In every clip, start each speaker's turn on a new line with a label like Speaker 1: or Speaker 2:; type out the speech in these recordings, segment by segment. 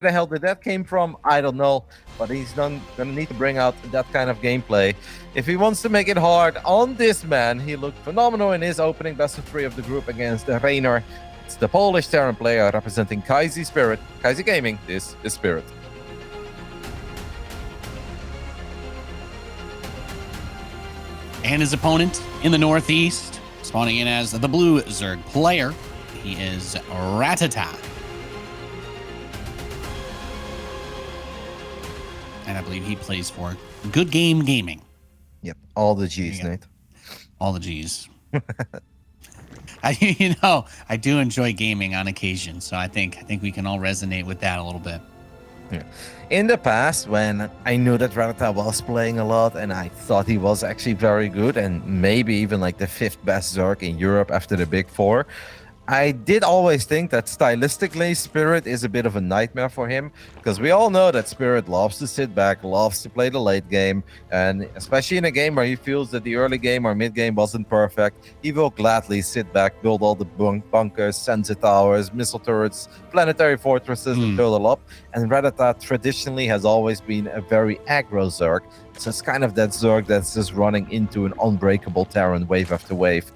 Speaker 1: the hell did that came from? I don't know, but he's gonna need to bring out that kind of gameplay if he wants to make it hard on this man. He looked phenomenal in his opening best of 3 of the group against Rainer. It's the Polish Terran player representing Kaisi Spirit. Kaisi Gaming, this is Spirit.
Speaker 2: And his opponent in the Northeast, spawning in as the blue Zerg player, he is Rattata. And I believe he plays for Good Game Gaming.
Speaker 1: Yep, all the G's, Nate.
Speaker 2: All the G's. I do enjoy gaming on occasion, so I think we can all resonate with that a little bit.
Speaker 1: Yeah. In the past, when I knew that Rattata was playing a lot and I thought he was actually very good and maybe even like the 5th best Zerg in Europe after the Big Four, I did always think that stylistically Spirit is a bit of a nightmare for him, because we all know that Spirit loves to sit back, loves to play the late game, and especially in a game where he feels that the early game or mid game wasn't perfect, he will gladly sit back, build all the bunkers, sensor towers, missile turrets, planetary fortresses, and build it up. And Rattata traditionally has always been a very aggro Zerg, so it's kind of that Zerg that's just running into an unbreakable Terran wave after wave.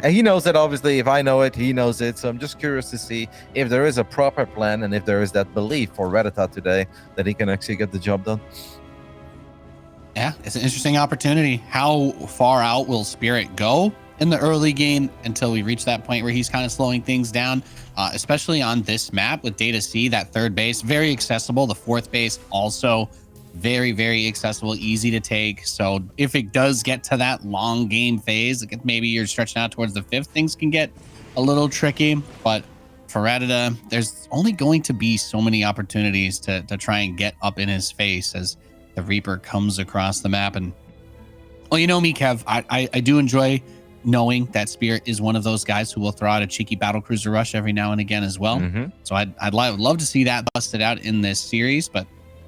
Speaker 1: He knows that, obviously. If I know it, he knows it. So I'm just curious to see if there is a proper plan and if there is that belief for Rattata today that he can actually get the job done.
Speaker 2: Yeah, it's an interesting opportunity. How far out will Spirit go in the early game until we reach that point where he's kind of slowing things down, especially on this map with Data C, that 3rd base, very accessible. The 4th base also very, very accessible, easy to take. So if it does get to that long game phase, maybe you're stretching out towards the 5th, things can get a little tricky. But for Rattata, there's only going to be so many opportunities to try and get up in his face as the Reaper comes across the map. And well, you know me, Kev, I do enjoy knowing that Spirit is one of those guys who will throw out a cheeky battlecruiser rush every now and again as well. So I'd love to see that busted out in this series, but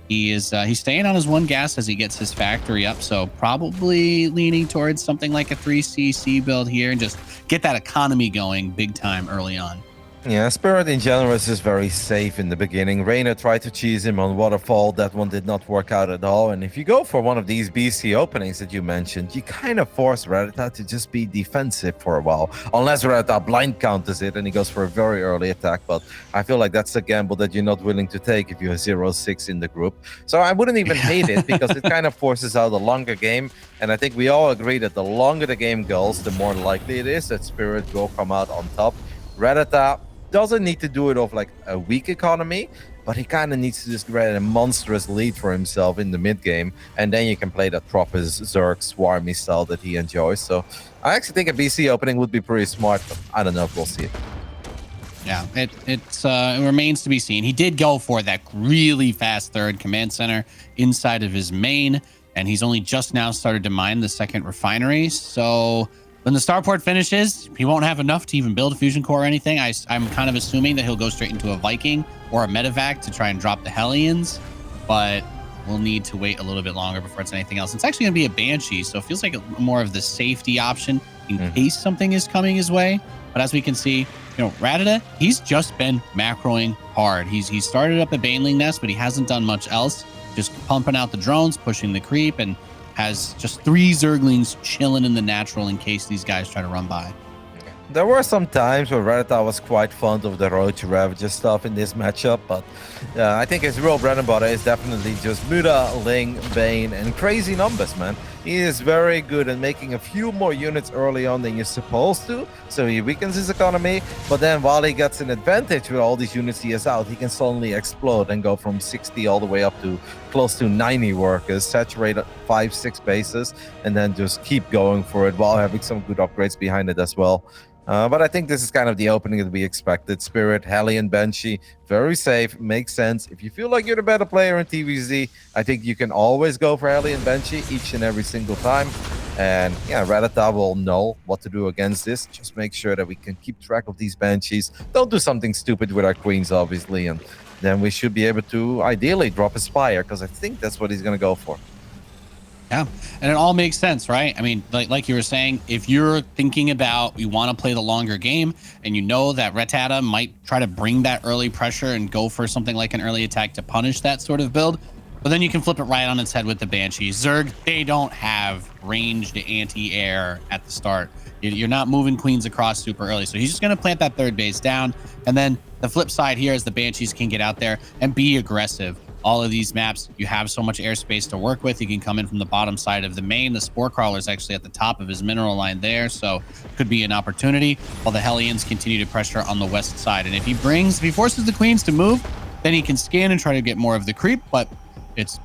Speaker 2: he's staying on his 1 gas as he gets his factory up, so probably leaning towards something like a 3cc build here and just get that economy going big time early on.
Speaker 1: Yeah, Spirit in general is just very safe in the beginning. Rainer tried to cheese him on Waterfall. That one did not work out at all. And if you go for one of these BC openings that you mentioned, you kind of force Rattata to just be defensive for a while. Unless Rattata blind counters it and he goes for a very early attack. But I feel like that's a gamble that you're not willing to take if you have 0-6 in the group. So I wouldn't even hate it, because it kind of forces out a longer game. And I think we all agree that the longer the game goes, the more likely it is that Spirit will come out on top. Rattata doesn't need to do it off like a weak economy, but he kind of needs to just get a monstrous lead for himself in the mid game, and then you can play that proper Zerg swarmy style that he enjoys. So I actually think a BC opening would be pretty smart, but I don't know if we'll see it.
Speaker 2: Yeah, it remains to be seen. He did go for that really fast 3rd command center inside of his main, and he's only just now started to mine the 2nd refinery. So when the starport finishes, he won't have enough to even build a fusion core or anything. I'm kind of assuming that he'll go straight into a Viking or a medevac to try and drop the Hellions, but we'll need to wait a little bit longer before it's anything else. It's actually going to be a Banshee, so it feels like more of the safety option in case something is coming his way. But as we can see, Rattata, he's just been macroing hard. He started up a Baneling nest, but he hasn't done much else. Just pumping out the drones, pushing the creep, and has just 3 Zerglings chilling in the natural in case these guys try to run by.
Speaker 1: There were some times where Rattata was quite fond of the Roach Ravager stuff in this matchup, but I think his real bread and butter is definitely just Muda, Ling, Bane, and crazy numbers, man. He is very good at making a few more units early on than you're supposed to, so he weakens his economy, but then while he gets an advantage with all these units he has out, he can suddenly explode and go from 60 all the way up to close to 90 workers, saturate 5-6 bases, and then just keep going for it while having some good upgrades behind it as well. But I think this is kind of the opening that we expected. Spirit, Hellion, Banshee, very safe, makes sense. If you feel like you're the better player in TVZ, I think you can always go for Hellion, Banshee each and every single time. And yeah, Rattata will know what to do against this. Just make sure that we can keep track of these Banshees. Don't do something stupid with our Queens, obviously. And then we should be able to ideally drop a Spire, because I think that's what he's going to go for.
Speaker 2: Yeah, and it all makes sense, right? I mean, like you were saying, if you're thinking about you want to play the longer game and you know that Rattata might try to bring that early pressure and go for something like an early attack to punish that sort of build, but then you can flip it right on its head with the Banshee. Zerg, they don't have ranged anti-air at the start. You're not moving queens across super early. So he's just going to plant that third base down. And then the flip side here is the Banshees can get out there and be aggressive. All of these maps, you have so much airspace to work with. You can come in from the bottom side of the main. The Spore Crawler is actually at the top of his mineral line there, so could be an opportunity, while the Hellions continue to pressure on the west side. And if he forces the queens to move, then he can scan and try to get more of the creep, but it's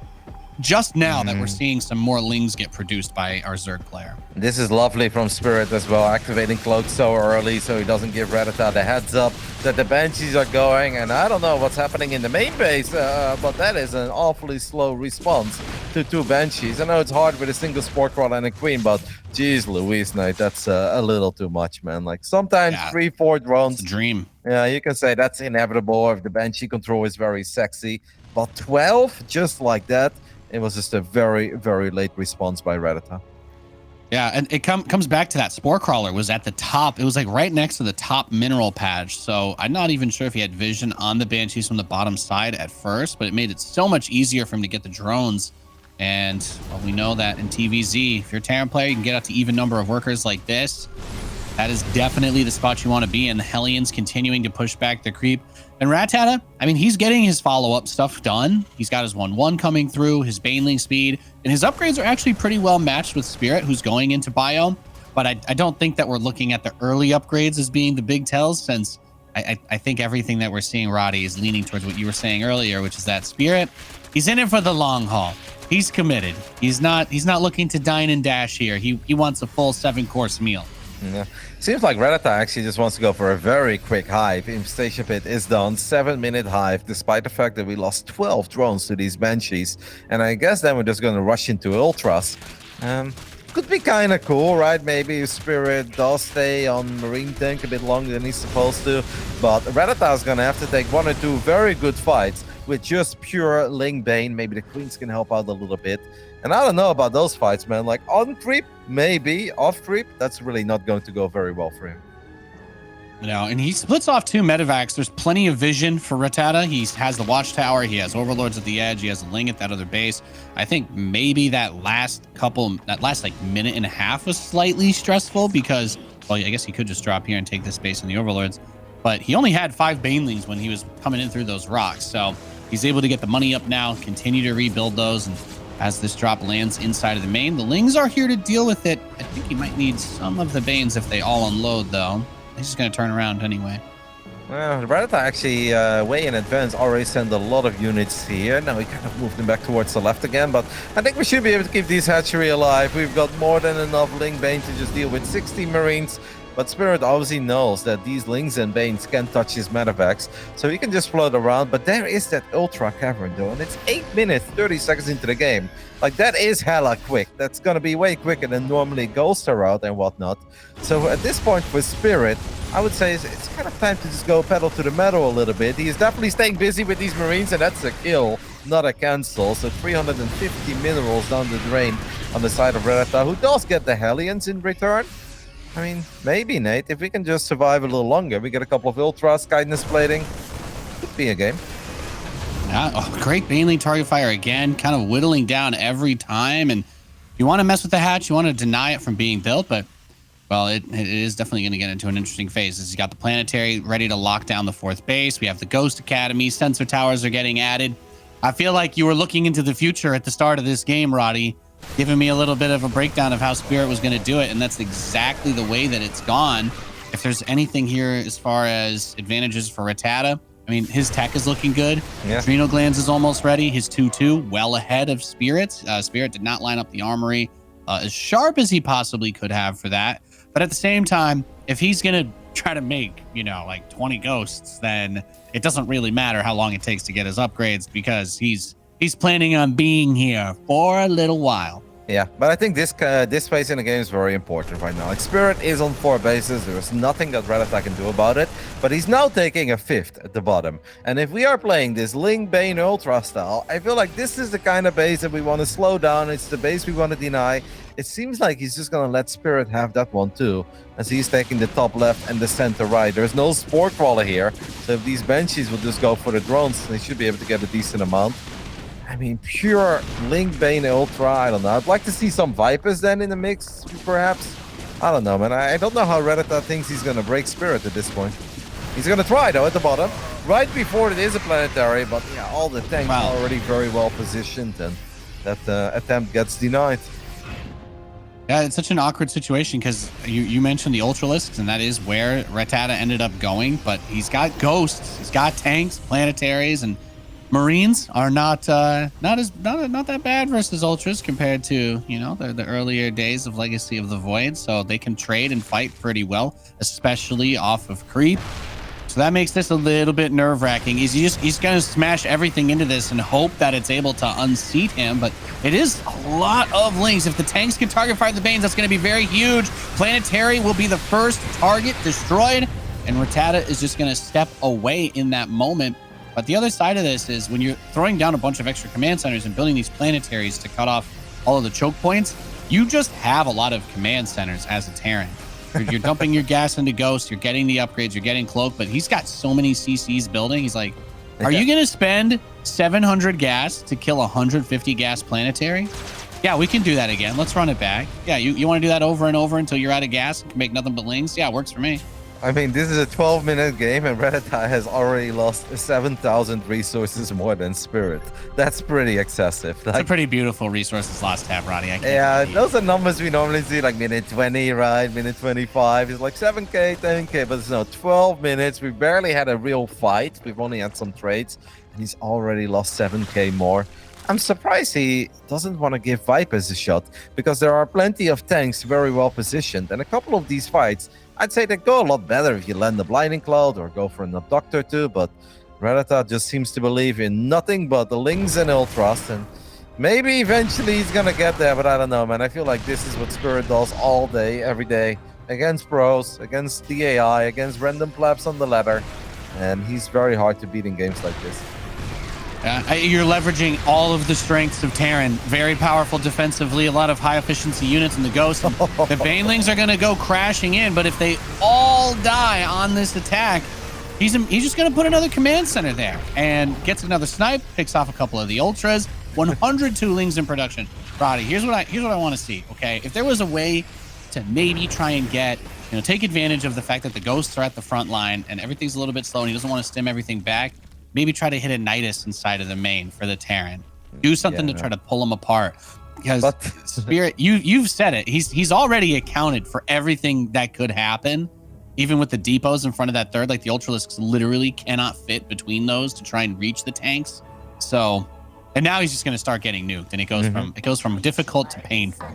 Speaker 2: just now that we're seeing some more lings get produced by our Zerg player.
Speaker 1: This is lovely from Spirit as well, activating Cloak so early so he doesn't give Rattata the heads up that the Banshees are going. And I don't know what's happening in the main base, but that is an awfully slow response to 2 Banshees. I know it's hard with a single Spore Crawler and a Queen, but geez Louise, Knight, that's a little too much, man. Like sometimes 3-4 drones.
Speaker 2: It's a dream.
Speaker 1: Yeah, you can say that's inevitable if the Banshee control is very sexy. But 12, just like that, it was just a very, very late response by Rattata.
Speaker 2: Yeah, and it comes back to that Spore Crawler was at the top. It was like right next to the top mineral patch. So I'm not even sure if he had vision on the Banshees from the bottom side at first, but it made it so much easier for him to get the drones. And well, we know that in TVZ, if you're a Terran player, you can get up to even number of workers like this. That is definitely the spot you want to be in. The Hellions continuing to push back the creep. And Rattata, I mean, he's getting his follow-up stuff done. He's got his 1-1 coming through, his Baneling speed, and his upgrades are actually pretty well matched with Spirit, who's going into Biome. But I don't think that we're looking at the early upgrades as being the big tells, since I think everything that we're seeing, Roddy, is leaning towards what you were saying earlier, which is that Spirit, he's in it for the long haul. He's committed. He's not looking to dine and dash here. He wants a full 7-course meal.
Speaker 1: Yeah. Seems like Rattata actually just wants to go for a very quick hive. Infestation Pit is done, 7-minute hive, despite the fact that we lost 12 drones to these Banshees. And I guess then we're just going to rush into Ultras. Could be kind of cool, right? Maybe if Spirit does stay on Marine Tank a bit longer than he's supposed to. But Rattata is going to have to take 1 or 2 very good fights with just pure Ling Bane. Maybe the Queens can help out a little bit. And I don't know about those fights, man. Like on creep, maybe. Off creep, that's really not going to go very well for him.
Speaker 2: You know, and he splits off 2 medevacs. There's plenty of vision for Rattata. He has the watchtower. He has overlords at the edge. He has a ling at that other base. I think maybe that last like minute and a half was slightly stressful because, well, I guess he could just drop here and take this base in the overlords. But he only had 5 Banelings when he was coming in through those rocks. So he's able to get the money up now, continue to rebuild those. And as this drop lands inside of the main, the Lings are here to deal with it. I think he might need some of the Banes if they all unload, though. He's just going to turn around anyway.
Speaker 1: Well, Rattata actually, way in advance, already sent a lot of units here. Now we kind of moved them back towards the left again, but I think we should be able to keep these hatchery alive. We've got more than enough Ling Bane to just deal with 60 Marines. But Spirit obviously knows that these Lings and Banes can touch his medevacs, so he can just float around. But there is that Ultra Cavern, though, and it's 8 minutes, 30 seconds into the game. Like, that is hella quick. That's going to be way quicker than normally Ghost route and whatnot. So at this point for Spirit, I would say it's kind of time to just go pedal to the metal a little bit. He is definitely staying busy with these Marines, and that's a kill, not a cancel. So 350 minerals down the drain on the side of Rattata, who does get the Hellions in return. I mean, maybe, Nate, if we can just survive a little longer, we get a couple of Ultras, Guidance Plating, could be a game.
Speaker 2: Yeah, oh, great Baneling target fire again, kind of whittling down every time. And you want to mess with the hatch, you want to deny it from being built, but, well, it is definitely going to get into an interesting phase. He's got the Planetary ready to lock down the 4th base. We have the Ghost Academy, Sensor Towers are getting added. I feel like you were looking into the future at the start of this game, Roddy, giving me a little bit of a breakdown of how Spirit was going to do it, and that's exactly the way that it's gone. If there's anything here as far as advantages for Rattata, I mean, his tech is looking good.
Speaker 1: Yeah.
Speaker 2: Adrenal Glands is almost ready. His 2-2 well ahead of Spirit's. Spirit did not line up the armory as sharp as he possibly could have for that. But at the same time, if he's going to try to make, you know, like 20 ghosts, then it doesn't really matter how long it takes to get his upgrades because he's planning on being here for a little while.
Speaker 1: Yeah, but I think this phase in the game is very important right now. Like, Spirit is on 4 bases. There's nothing that Rattata can do about it. But he's now taking a 5th at the bottom. And if we are playing this Ling Bane Ultra style, I feel like this is the kind of base that we want to slow down. It's the base we want to deny. It seems like he's just going to let Spirit have that one too, as he's taking the top left and the center right. There's no Spore Crawler here. So if these Banshees will just go for the drones, they should be able to get a decent amount. I mean, pure Link Bane Ultra, I don't know. I'd like to see some Vipers then in the mix, perhaps. I don't know, man. I don't know how Rattata thinks he's going to break Spirit at this point. He's going to try, though, at the bottom. Right before it is a planetary, but yeah, all the tanks are already very well positioned, and that attempt gets denied.
Speaker 2: Yeah, it's such an awkward situation because you mentioned the Ultralisks, and that is where Rattata ended up going, but he's got ghosts, he's got tanks, planetaries, and Marines are not that bad versus Ultras compared to, you know, the earlier days of Legacy of the Void. So they can trade and fight pretty well, especially off of creep. So that makes this a little bit nerve-wracking. He's going to smash everything into this and hope that it's able to unseat him. But it is a lot of links. If the tanks can target fire the Banes, that's going to be very huge. Planetary will be the first target destroyed, and Rattata is just going to step away in that moment. But the other side of this is when you're throwing down a bunch of extra command centers and building these planetaries to cut off all of the choke points, you just have a lot of command centers as a Terran. You're dumping your gas into Ghost, you're getting the upgrades, you're getting Cloak, but he's got so many CCs building. He's like, are you going to spend 700 gas to kill 150 gas planetary? Yeah, we can do that again. Let's run it back. Yeah, you want to do that over and over until you're out of gas and can make nothing but lings? Yeah, it works for me.
Speaker 1: I mean, this is a 12-minute game, and Rattata has already lost 7,000 resources more than Spirit. That's pretty excessive.
Speaker 2: It's a pretty beautiful resources lost tab, Roddy.
Speaker 1: Yeah, those are numbers we normally see, like minute 20, right? Minute 25. It's like 7K, 10K, but it's no 12 minutes. We barely had a real fight. We've only had some trades, and he's already lost 7K more. I'm surprised he doesn't want to give Vipers a shot, because there are plenty of tanks very well positioned, and a couple of these fights, I'd say they go a lot better if you land the Blinding Cloud or go for an Abductor too, but Rattata just seems to believe in nothing but the Lings and Ultras, and maybe eventually he's gonna get there, but I don't know, man. I feel like this is what Spirit does all day, every day, against pros, against the AI, against random plebs on the ladder, and he's very hard to beat in games like this.
Speaker 2: You're leveraging all of the strengths of Terran. Very powerful defensively, a lot of high efficiency units in the Ghost. The Banelings are going to go crashing in, but if they all die on this attack, he's just going to put another command center there and gets another snipe, picks off a couple of the Ultras. 102 Lings in production. Roddy, here's what I want to see, okay? If there was a way to maybe try and get, you know, take advantage of the fact that the Ghosts are at the front line and everything's a little bit slow and he doesn't want to stem everything back, maybe try to hit a Nidus inside of the main for the Terran. Do something to try to pull them apart. Because Spirit, you've said it. He's already accounted for everything that could happen. Even with the depots in front of that third, like the Ultralisks literally cannot fit between those to try and reach the tanks. So, and now he's just going to start getting nuked, and it goes from difficult to painful.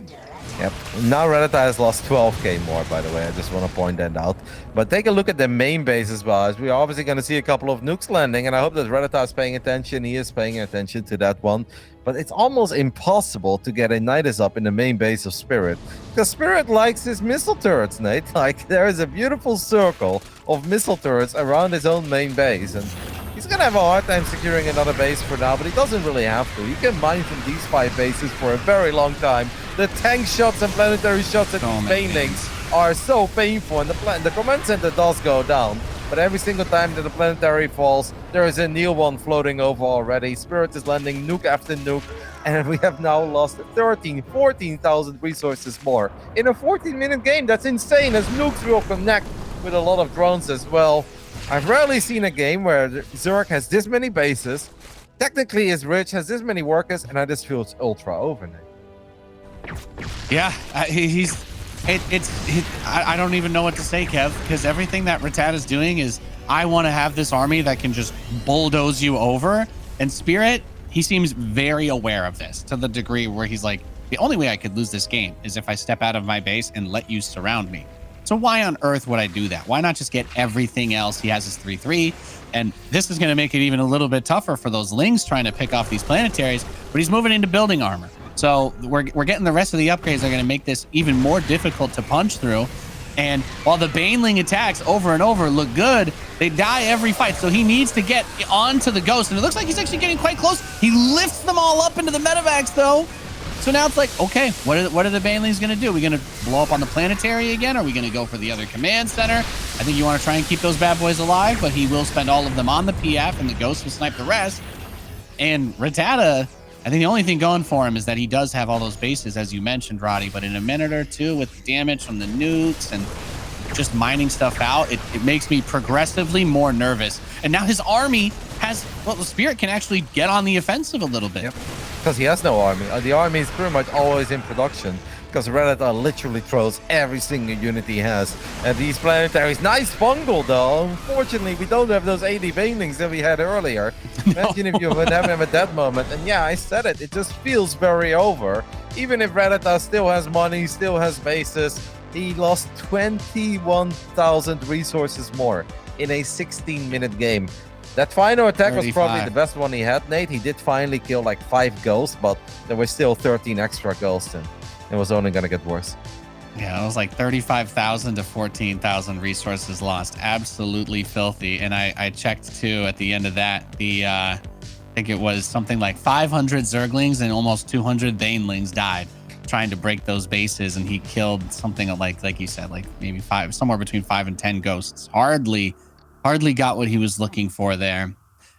Speaker 1: Yep. Now Rattata has lost 12K more, by the way. I just want to point that out. But take a look at the main base as well, as we're obviously going to see a couple of nukes landing, and I hope that Rattata is paying attention. He is paying attention to that one. But it's almost impossible to get a Nidus up in the main base of Spirit, because Spirit likes his missile turrets, Nate. Like, there is a beautiful circle of missile turrets around his own main base, and he's going to have a hard time securing another base for now, but he doesn't really have to. He can mine from these 5 bases for a very long time. The tank shots and planetary shots at these Banelings are so painful, and the command center does go down. But every single time that the planetary falls, there is a new one floating over already. Spirit is landing nuke after nuke, and we have now lost 14,000 resources more in a 14-minute game. That's insane, as nukes will connect with a lot of drones as well. I've rarely seen a game where Zerg has this many bases, technically is rich, has this many workers, and I just feel it's ultra overnight.
Speaker 2: Yeah, I don't even know what to say, Kev, because everything that Rattata is doing is, I want to have this army that can just bulldoze you over. And Spirit, he seems very aware of this, to the degree where he's like, the only way I could lose this game is if I step out of my base and let you surround me. So why on earth would I do that? Why not just get everything else? He has his 3-3, and this is going to make it even a little bit tougher for those Lings trying to pick off these planetaries, but he's moving into building armor. So we're getting the rest of the upgrades that are going to make this even more difficult to punch through. And while the Baneling attacks over and over look good, they die every fight. So he needs to get onto the Ghost. And it looks like he's actually getting quite close. He lifts them all up into the medevacs, though. So now it's like, okay, what are the Banelings going to do? Are we going to blow up on the planetary again? Are we going to go for the other command center? I think you want to try and keep those bad boys alive, but he will spend all of them on the PF, and the Ghost will snipe the rest. And Rattata, I think the only thing going for him is that he does have all those bases, as you mentioned, Roddy, but in a minute or two with the damage from the nukes and just mining stuff out, it makes me progressively more nervous. And now his army has, well, the Spirit can actually get on the offensive a little bit.
Speaker 1: Yep. Because he has no army. The army is pretty much always in production. Because Rattata literally throws every single unit he has. And these planetaries, nice fungal though. Unfortunately, we don't have those 80 banelings that we had earlier. Imagine if you would have them at that moment. And yeah, I said it. It just feels very over. Even if Rattata still has money, still has bases, he lost 21,000 resources more in a 16-minute game. That final attack 35. Was probably the best one he had, Nate. He did finally kill like 5 ghosts, but there were still 13 extra ghosts, and it was only going to get worse.
Speaker 2: Yeah, it was like 35,000 to 14,000 resources lost. Absolutely filthy. And I checked too at the end of that. I think it was something like 500 Zerglings and almost 200 Banelings died trying to break those bases, and he killed something like you said, like maybe somewhere between 5 and 10 ghosts. Hardly got what he was looking for there. And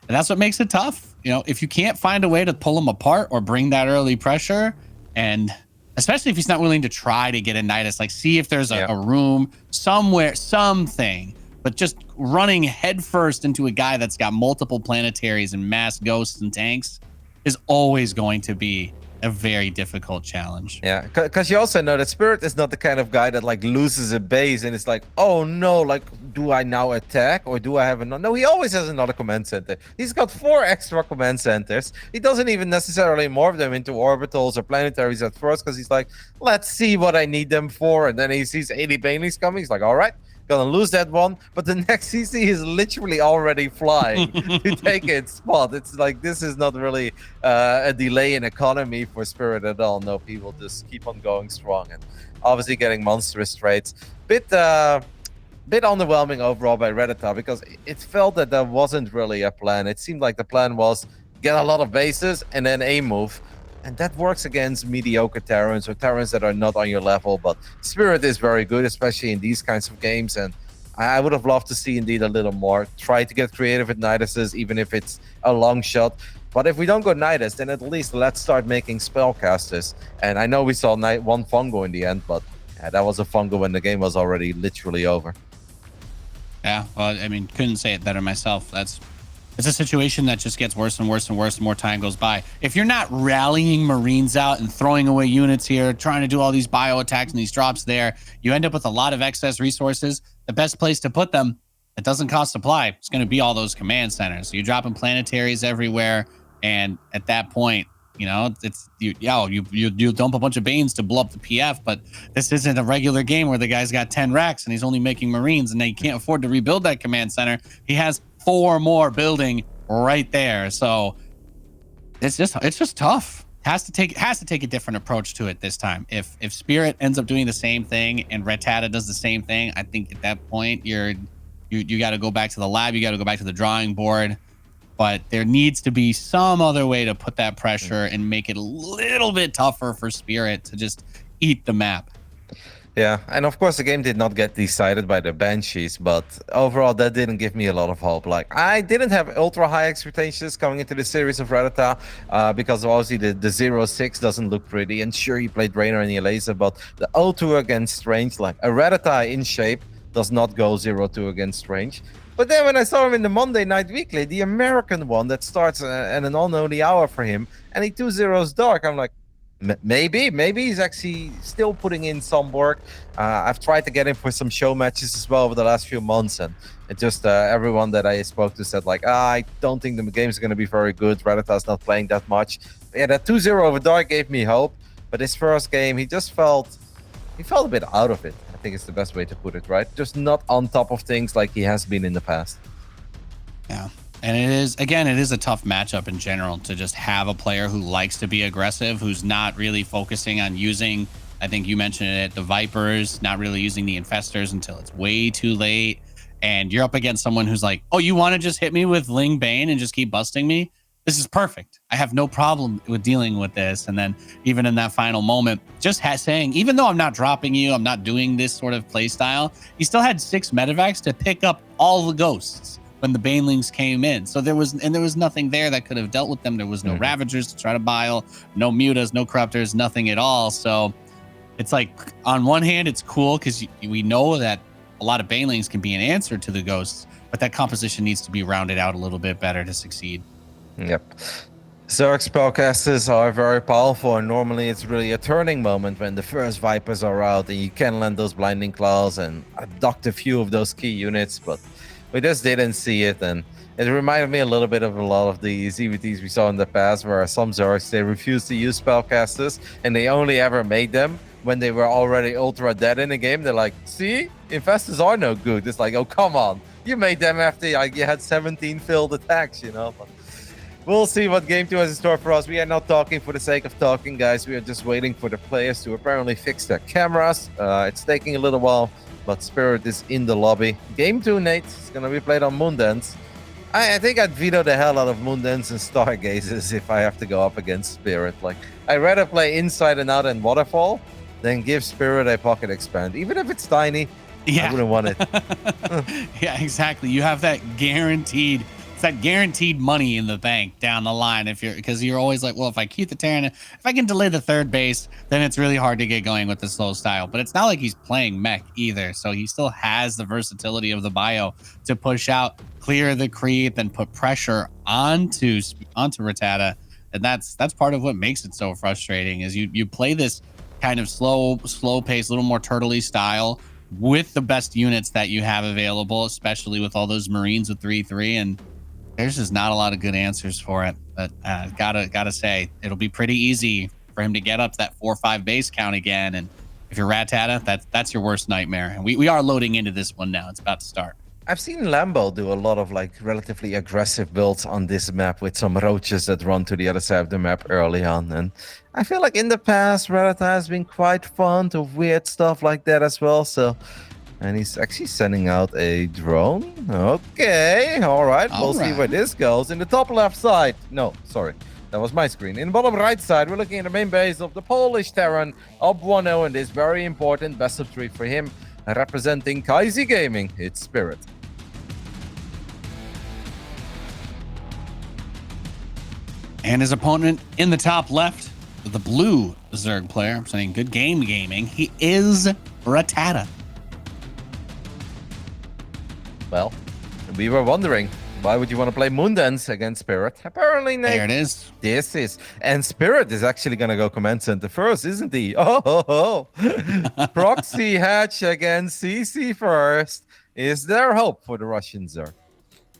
Speaker 2: that's what makes it tough. You know, if you can't find a way to pull him apart or bring that early pressure, and especially if he's not willing to try to get a Nidus, like see if there's a room somewhere, something, but just running headfirst into a guy that's got multiple planetaries and mass ghosts and tanks is always going to be a very difficult challenge.
Speaker 1: Yeah, because you also know that Spirit is not the kind of guy that like loses a base and it's like, oh no, like do I now attack or do I have another? No, he always has another command center. He's got 4 extra command centers. He doesn't even necessarily morph them into orbitals or planetaries at first because he's like, let's see what I need them for. And then he sees 80 Banelings coming. He's like, all right, gonna lose that one, but the next CC is literally already flying to take its spot. It's like, this is not really a delay in economy for Spirit at all. No, people just keep on going strong and obviously getting monstrous trades. Bit underwhelming overall by Rattata because it felt that there wasn't really a plan. It seemed like the plan was get a lot of bases and then a move. And that works against mediocre Terrans or Terrans that are not on your level. But Spirit is very good, especially in these kinds of games. And I would have loved to see indeed a little more. Try to get creative with Niduses, even if it's a long shot. But if we don't go Nidus, then at least let's start making spellcasters. And I know we saw 1 fungo in the end, but yeah, that was a fungo when the game was already literally over.
Speaker 2: Yeah, well, I mean, couldn't say it better myself. It's a situation that just gets worse and worse and worse the more time goes by. If you're not rallying Marines out and throwing away units here, trying to do all these bio attacks and these drops there, you end up with a lot of excess resources. The best place to put them, it doesn't cost supply. It's going to be all those command centers. So you're dropping planetaries everywhere. And at that point, you know, it's you dump a bunch of Banes to blow up the PF, but this isn't a regular game where the guy's got 10 racks and he's only making Marines and they can't afford to rebuild that command center. He has 4 more building right there. So it's just tough. Has to take a different approach to it this time. If Spirit ends up doing the same thing and Rattata does the same thing, I think at that point you got to go back to the lab. You got to go back to the drawing board. But there needs to be some other way to put that pressure and make it a little bit tougher for Spirit to just eat the map.
Speaker 1: Yeah, and of course the game did not get decided by the Banshees, but overall that didn't give me a lot of hope. Like, I didn't have ultra high expectations coming into the series of Rattata because obviously the 0-6 doesn't look pretty, and sure, he played Raynor and Elisa, but the 0-2 against Strange, like a Rattata in shape does not go 0-2 against Strange. But then when I saw him in the Monday Night Weekly, the American one that starts at an unknown hour for him, and he 2-0s Dark, I'm like, maybe he's actually still putting in some work. I've tried to get him for some show matches as well over the last few months, and it just everyone that I spoke to said like, I don't think the game's going to be very good. Rattata's not playing that much. But yeah, that 2-0 over Dark gave me hope, but his first game, he felt a bit out of it. I think it's the best way to put it, right? Just not on top of things like he has been in the past.
Speaker 2: Yeah. And it is a tough matchup in general to just have a player who likes to be aggressive, who's not really focusing on using, I think you mentioned it, the Vipers, not really using the Infestors until it's way too late. And you're up against someone who's like, oh, you want to just hit me with Ling Bane and just keep busting me? This is perfect. I have no problem with dealing with this. And then even in that final moment, just saying, even though I'm not dropping you, I'm not doing this sort of play style, he still had 6 medevacs to pick up all the ghosts when the Banelings came in. So there was nothing there that could have dealt with them. There was no Ravagers to try to bile, no Mutas, no Corruptors, nothing at all. So it's like, on one hand, it's cool because we know that a lot of Banelings can be an answer to the ghosts, but that composition needs to be rounded out a little bit better to succeed.
Speaker 1: Yep. Zerg spellcasters are very powerful, and normally it's really a turning moment when the first Vipers are out and you can land those Blinding Claws and abduct a few of those key units, but we just didn't see it. And it reminded me a little bit of a lot of the CVTs we saw in the past, where some Zergs, they refused to use spellcasters and they only ever made them when they were already ultra dead in the game. They're like, see, Infestors are no good. It's like, oh, come on. You made them after you had 17 failed attacks, you know? But we'll see what Game 2 has in store for us. We are not talking for the sake of talking, guys. We are just waiting for the players to apparently fix their cameras. It's taking a little while, but Spirit is in the lobby. Game 2, Nate, is going to be played on Moondance. I think I'd veto the hell out of Moondance and Stargazers if I have to go up against Spirit. Like, I'd rather play Inside and Out and Waterfall than give Spirit a pocket expand. Even if it's tiny, I wouldn't want it.
Speaker 2: Yeah, exactly. You have that guaranteed money in the bank down the line because you're always like, well, if I keep the Terran, if I can delay the third base, then it's really hard to get going with the slow style. But it's not like he's playing mech either, so he still has the versatility of the bio to push out, clear the creep, and put pressure onto Rattata. And that's part of what makes it so frustrating is you play this kind of slow pace, a little more turtley style with the best units that you have available, especially with all those Marines with 3/3, and there's just not a lot of good answers for it. But gotta say, it'll be pretty easy for him to get up to that 4-5 base count again. And if you're Rattata, that's your worst nightmare. And we are loading into this one now. It's about to start.
Speaker 1: I've seen Lambo do a lot of like relatively aggressive builds on this map with some roaches that run to the other side of the map early on. And I feel like in the past, Rattata has been quite fond of weird stuff like that as well. So, and he's actually sending out a drone. Okay, all right. We'll see where this goes. In the top left side. No, sorry. That was my screen. In the bottom right side, we're looking at the main base of the Polish Terran, up 1-0, and this very important best of 3 for him. Representing Kaisi Gaming, it's Spirit.
Speaker 2: And his opponent in the top left, the blue Zerg player, representing Good Game Gaming, he is Rattata.
Speaker 1: Well, we were wondering, why would you want to play Moondance against Spirit? Apparently, Nate,
Speaker 2: there it is.
Speaker 1: This is. And Spirit is actually going to go command center first, isn't he? Oh. Proxy hatch against CC first. Is there hope for the Russians, Zerg?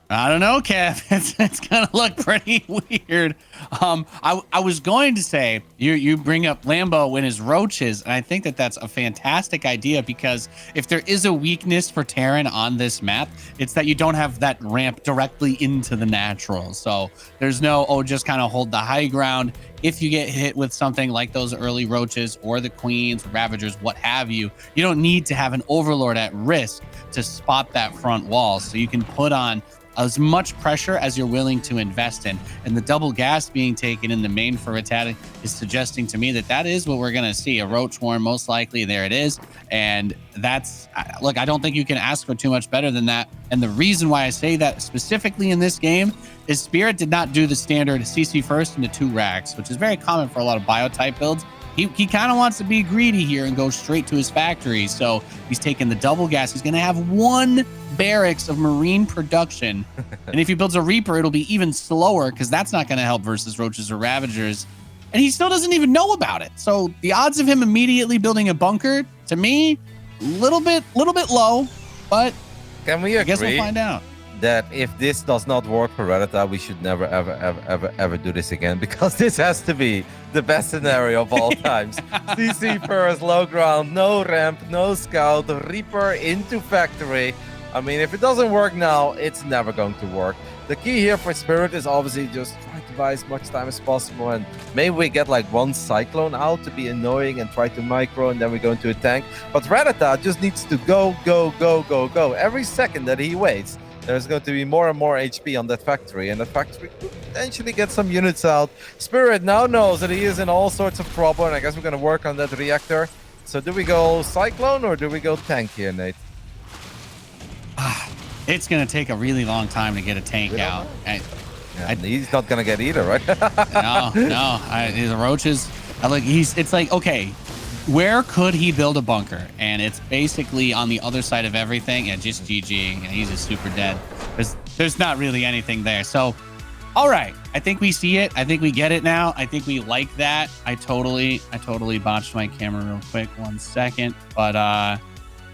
Speaker 2: I don't know, Kev. It's gonna look pretty weird. I was going to say you bring up Lambo and his roaches, and I think that's a fantastic idea because if there is a weakness for Terran on this map, it's that you don't have that ramp directly into the natural. So there's no just kind of hold the high ground. If you get hit with something like those early roaches or the queens, ravagers, what have you, you don't need to have an overlord at risk to spot that front wall. So you can put on as much pressure as you're willing to invest in. And the double gas being taken in the main for Rattata is suggesting to me that is what we're going to see. A roach swarm, most likely. There it is. And that's, look, I don't think you can ask for too much better than that. And the reason why I say that specifically in this game is Spirit did not do the standard CC first into 2 racks, which is very common for a lot of biotype builds. He kind of wants to be greedy here and go straight to his factory. So he's taking the double gas. He's going to have 1 barracks of Marine production. And if he builds a Reaper, it'll be even slower because that's not going to help versus roaches or ravagers. And he still doesn't even know about it. So the odds of him immediately building a bunker, to me, little bit low. But
Speaker 1: can we agree?
Speaker 2: I guess we'll find out.
Speaker 1: That if this does not work for Rattata, we should never, ever do this again, because this has to be the best scenario of all times. CC first, low ground, no ramp, no scout, Reaper into factory. I mean, if it doesn't work now, it's never going to work. The key here for Spirit is obviously just try to buy as much time as possible, and maybe we get like one Cyclone out to be annoying and try to micro, and then we go into a tank. But Rattata just needs to go, go, go, go, go. Every second that he waits, there's going to be more and more HP on that factory, and that factory could potentially get some units out. Spirit now knows that he is in all sorts of trouble, and I guess we're going to work on that reactor. So do we go Cyclone or do we go tank here, Nate?
Speaker 2: It's going to take a really long time to get a tank out.
Speaker 1: He's not going to get either, right?
Speaker 2: No. The roaches, it's like, okay, where could he build a bunker? And it's basically on the other side of everything. And just GG. And he's just super dead. There's not really anything there. So, all right. I think we see it. I think we get it now. I think we like that. I totally botched my camera real quick. 1 second. But,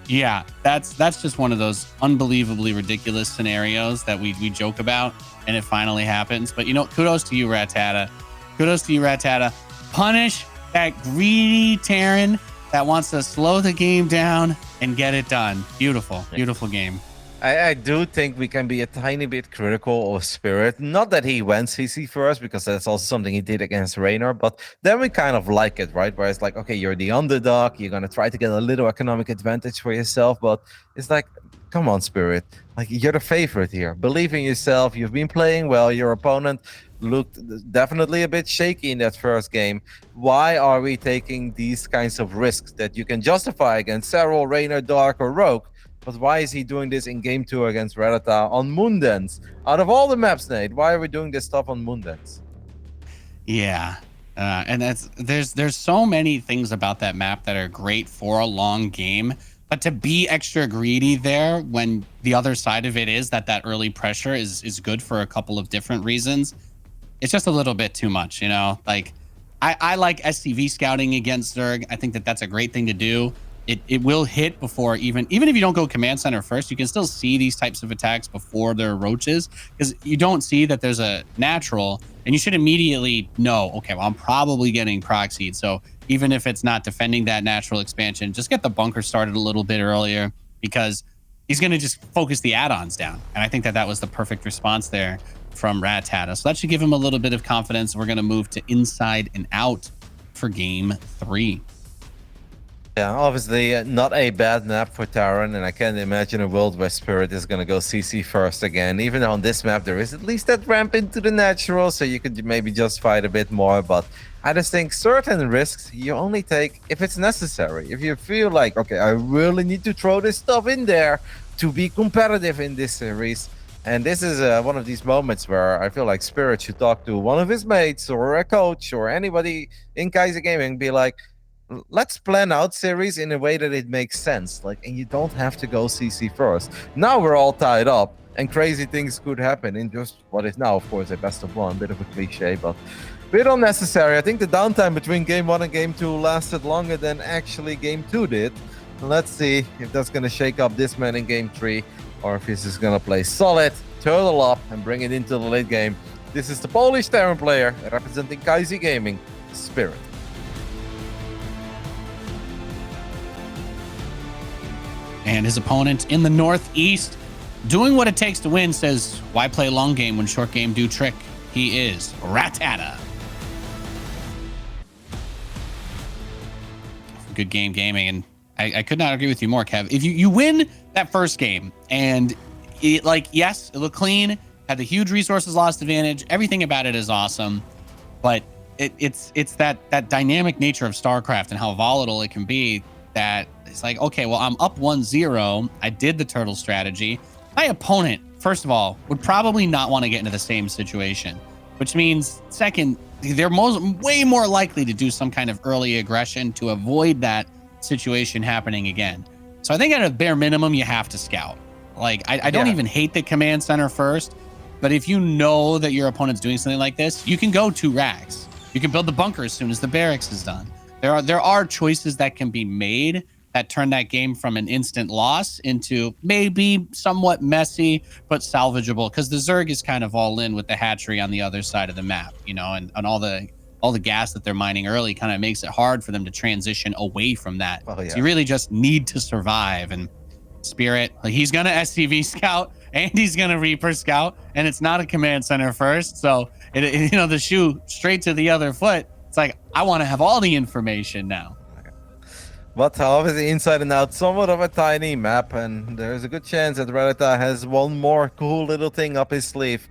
Speaker 2: yeah, that's just one of those unbelievably ridiculous scenarios that we joke about, and it finally happens. But, kudos to you, Rattata. Kudos to you, Rattata. Punish that greedy Terran that wants to slow the game down and get it done. Beautiful game.
Speaker 1: I do think we can be a tiny bit critical of Spirit. Not that he went CC first, because that's also something he did against Raynor, but then we kind of like it, right? Where it's like, okay, you're the underdog, you're going to try to get a little economic advantage for yourself, but it's like, come on, Spirit. Like, you're the favorite here. Believe in yourself. You've been playing well. Your opponent looked definitely a bit shaky in that first game. Why are we taking these kinds of risks that you can justify against Serral, Raynor, Dark, or Rogue? But why is he doing this in game 2 against Rattata on Moondance? Out of all the maps, Nate, why are we doing this stuff on Moondance?
Speaker 2: Yeah. And there's so many things about that map that are great for a long game. But to be extra greedy there when the other side of it is that early pressure is good for a couple of different reasons, it's just a little bit too much, Like, I like SCV scouting against Zerg. I think that's a great thing to do. It will hit before even if you don't go command center first, you can still see these types of attacks before there are roaches, because you don't see that there's a natural, and you should immediately know, okay, well, I'm probably getting proxied. So even if it's not defending that natural expansion, just get the bunker started a little bit earlier, because he's going to just focus the add-ons down. And I think that was the perfect response there from Rattata. So that should give him a little bit of confidence. We're going to move to inside and out for game 3.
Speaker 1: Yeah, obviously not a bad map for Terran, and I can't imagine a world where Spirit is going to go CC first again. Even on this map, there is at least that ramp into the natural, so you could maybe just fight a bit more. But I just think certain risks you only take if it's necessary. If you feel like, okay, I really need to throw this stuff in there to be competitive in this series. And this is one of these moments where I feel like Spirit should talk to one of his mates or a coach or anybody in Kaiser Gaming and be like, let's plan out series in a way that it makes sense. Like, and you don't have to go CC first. Now we're all tied up, and crazy things could happen in just what is now, of course, a best of one. Bit of a cliche, but a bit unnecessary. I think the downtime between game 1 and game 2 lasted longer than actually game 2 did. Let's see if that's going to shake up this man in game 3, or if he's just going to play solid, turtle up, and bring it into the late game. This is the Polish Terran player representing Kaiser Gaming, Spirit.
Speaker 2: And his opponent in the Northeast, doing what it takes to win, says, why play long game when short game do trick? He is Rattata. Good game gaming, and I could not agree with you more, Kev. If you win that first game, and it, like, yes, it looked clean, had the huge resources lost advantage, everything about it is awesome, but it's that dynamic nature of StarCraft and how volatile it can be, that it's like, okay, well, I'm up 1-0. I did the turtle strategy. My opponent, first of all, would probably not want to get into the same situation, which means, second, they're way more likely to do some kind of early aggression to avoid that situation happening again. So I think at a bare minimum, you have to scout. Like, I don't even hate the command center first, but if you know that your opponent's doing something like this, you can go 2 rags. You can build the bunker as soon as the barracks is done. There are choices that can be made that turn that game from an instant loss into maybe somewhat messy but salvageable, because the Zerg is kind of all in with the hatchery on the other side of the map, and all the gas that they're mining early kind of makes it hard for them to transition away from that.
Speaker 1: Oh, yeah.
Speaker 2: So you really just need to survive. And Spirit, like, he's gonna SCV scout and he's gonna Reaper scout, and it's not a command center first, so the shoe straight to the other foot. It's like, I want to have all the information now.
Speaker 1: But obviously inside and out, somewhat of a tiny map, and there's a good chance that Rattata has one more cool little thing up his sleeve,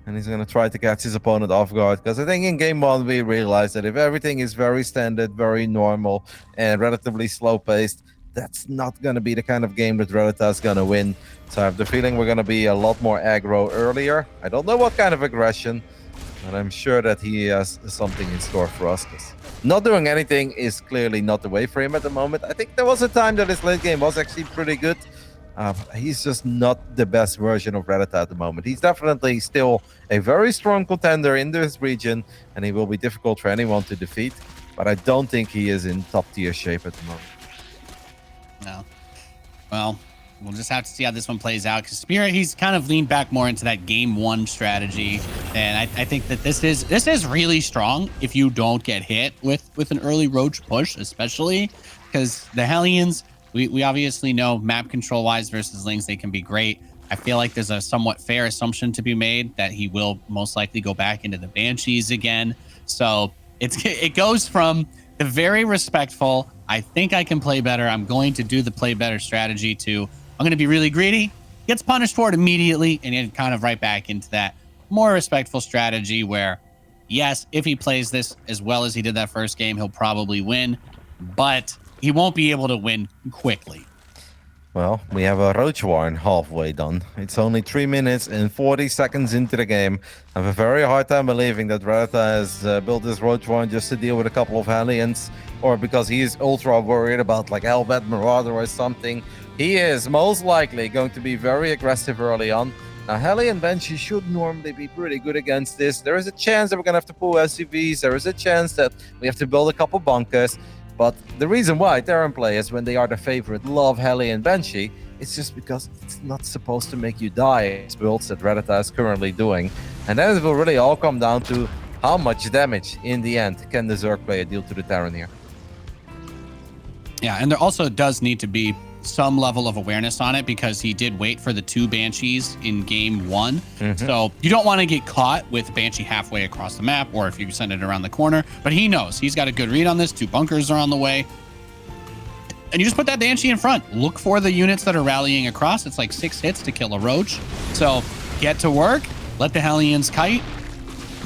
Speaker 1: and he's going to try to catch his opponent off guard. Because I think in game one we realized that if everything is very standard, very normal, and relatively slow-paced, that's not going to be the kind of game that Rattata is going to win. So I have the feeling we're going to be a lot more aggro earlier. I don't know what kind of aggression, and I'm sure that he has something in store for us. Because not doing anything is clearly not the way for him at the moment. I think there was a time that his late game was actually pretty good. He's just not the best version of Rattata at the moment. He's definitely still a very strong contender in this region, and he will be difficult for anyone to defeat. But I don't think he is in top-tier shape at the moment.
Speaker 2: No. Well, we'll just have to see how this one plays out, because Spirit, he's kind of leaned back more into that game one strategy, and I think that this is really strong if you don't get hit with an early Roach push, especially because the Hellions, we obviously know map control wise versus Lings, they can be great. I feel like there's a somewhat fair assumption to be made that he will most likely go back into the Banshees again. So it goes from the very respectful, I think I can play better, I'm going to do the play better strategy, to I'm going to be really greedy, gets punished for it immediately, and then kind of right back into that more respectful strategy where, yes, if he plays this as well as he did that first game, he'll probably win, but he won't be able to win quickly.
Speaker 1: Well, we have a Roach Warren halfway done. It's only 3 minutes and 40 seconds into the game. I have a very hard time believing that Rattata has built this Roach Warren just to deal with a couple of Hellions, or because he is ultra worried about like Hellbat Marauder or something. He is most likely going to be very aggressive early on. Now, Hellion Banshee should normally be pretty good against this. There is a chance that we're going to have to pull SCVs. There is a chance that we have to build a couple bunkers. But the reason why Terran players, when they are the favorite, love Hellion Banshee, it's just because it's not supposed to make you die, as builds that Rattata is currently doing. And then it will really all come down to how much damage, in the end, can the Zerg player deal to the Terran here.
Speaker 2: Yeah, and there also does need to be some level of awareness on it, because he did wait for the 2 Banshees in game 1. So you don't want to get caught with Banshee halfway across the map, or if you send it around the corner. But he knows he's got a good read on this. 2 bunkers are on the way, and you just put that Banshee in front. Look for the units that are rallying across. It's like 6 hits to kill a Roach. So get to work. Let the Hellions kite.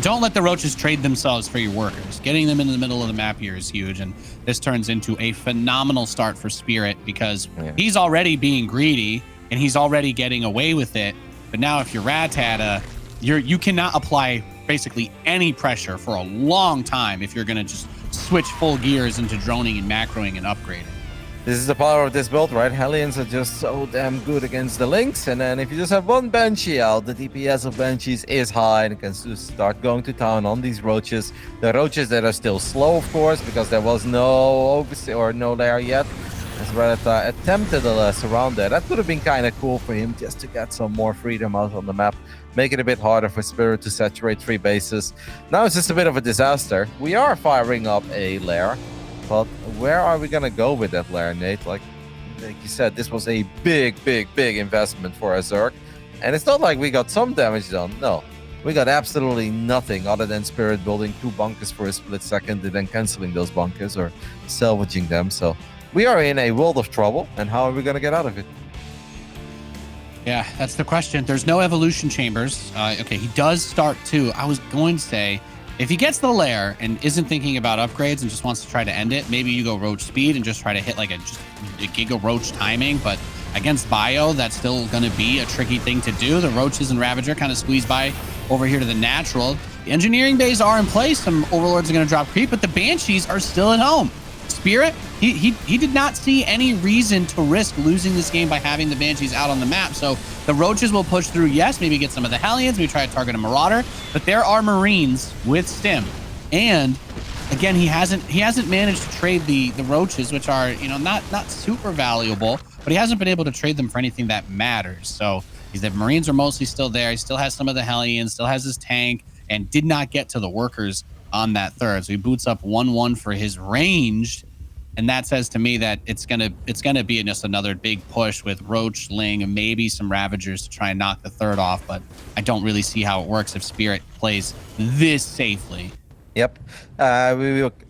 Speaker 2: Don't let the Roaches trade themselves for your workers. Getting them in the middle of the map here is huge, and this turns into a phenomenal start for Spirit, because he's already being greedy and he's already getting away with it. But now if you're Rattata, you cannot apply basically any pressure for a long time if you're going to just switch full gears into droning and macroing and upgrading.
Speaker 1: This is the power of this build, right? Hellions are just so damn good against the Lynx, and then if you just have one Banshee out, the DPS of Banshees is high, and you can just start going to town on these Roaches. The Roaches that are still slow, of course, because there was no overseer or no lair yet, as Rattata attempted a surround there. That could have been kind of cool for him, just to get some more freedom out on the map, make it a bit harder for Spirit to saturate 3 bases. Now it's just a bit of a disaster. We are firing up a lair, but where are we going to go with that lair, Nate? Like you said, this was a big investment for a Zerg. And it's not like we got some damage done. No, we got absolutely nothing other than Spirit building 2 bunkers for a split second and then canceling those bunkers or salvaging them. So we are in a world of trouble. And how are we going to get out of it?
Speaker 2: Yeah, that's the question. There's no evolution chambers. Okay, he does start 2. I was going to say, if he gets the lair and isn't thinking about upgrades and just wants to try to end it, maybe you go Roach speed and just try to hit like a Giga Roach timing. But against Bio, that's still going to be a tricky thing to do. The Roaches and Ravager kind of squeeze by over here to the natural. The engineering bays are in place. Some Overlords are going to drop creep, but the Banshees are still at home. Spirit, he did not see any reason to risk losing this game by having the Banshees out on the map. So the Roaches will push through, yes, maybe get some of the Hellions, maybe try to target a Marauder, but there are Marines with Stim. And again, he hasn't managed to trade the Roaches, which are, not super valuable, but he hasn't been able to trade them for anything that matters. So the Marines are mostly still there. He still has some of the Hellions, still has his tank, and did not get to the workers on that third. So he boots up 1-1 for his ranged. And that says to me that it's gonna be just another big push with Roach, Ling, and maybe some Ravagers to try and knock the third off. But I don't really see how it works if Spirit plays this safely.
Speaker 1: Yep. I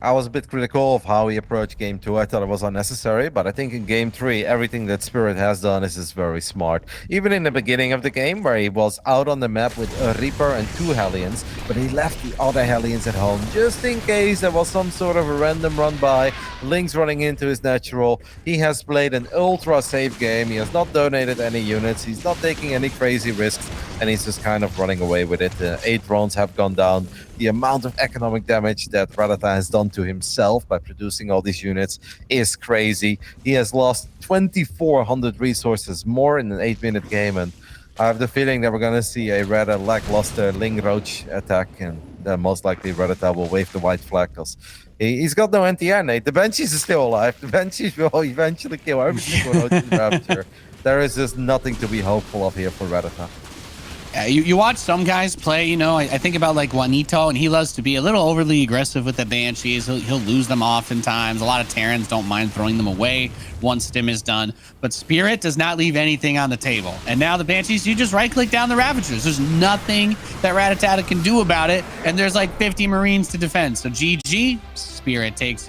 Speaker 1: was a bit critical of how he approached game 2. I thought it was unnecessary, but I think in game 3, everything that Spirit has done is just very smart. Even in the beginning of the game, where he was out on the map with a Reaper and 2 Hellions, but he left the other Hellions at home, just in case there was some sort of a random run by, Link's running into his natural. He has played an ultra safe game. He has not donated any units. He's not taking any crazy risks, and he's just kind of running away with it. 8 rounds have gone down. The amount of economic damage that Rattata has done to himself by producing all these units is crazy. He has lost 2,400 resources more in an 8-minute game, and I have the feeling that we're going to see a rather lackluster Ling Roach attack, and then most likely Rattata will wave the white flag because he's got no NTR, Nate. The Banshees is still alive. The Banshees will eventually kill every single Roach in Rapture. There is just nothing to be hopeful of here for Rattata.
Speaker 2: You watch some guys play, you know, I think about like Juanito, and he loves to be a little overly aggressive with the Banshees. He'll lose them oftentimes. A lot of Terrans don't mind throwing them away once stim is done. But Spirit does not leave anything on the table. And now the Banshees, you just right-click down the Ravagers. There's nothing that Rattata can do about it. And there's like 50 Marines to defend. So GG, Spirit takes it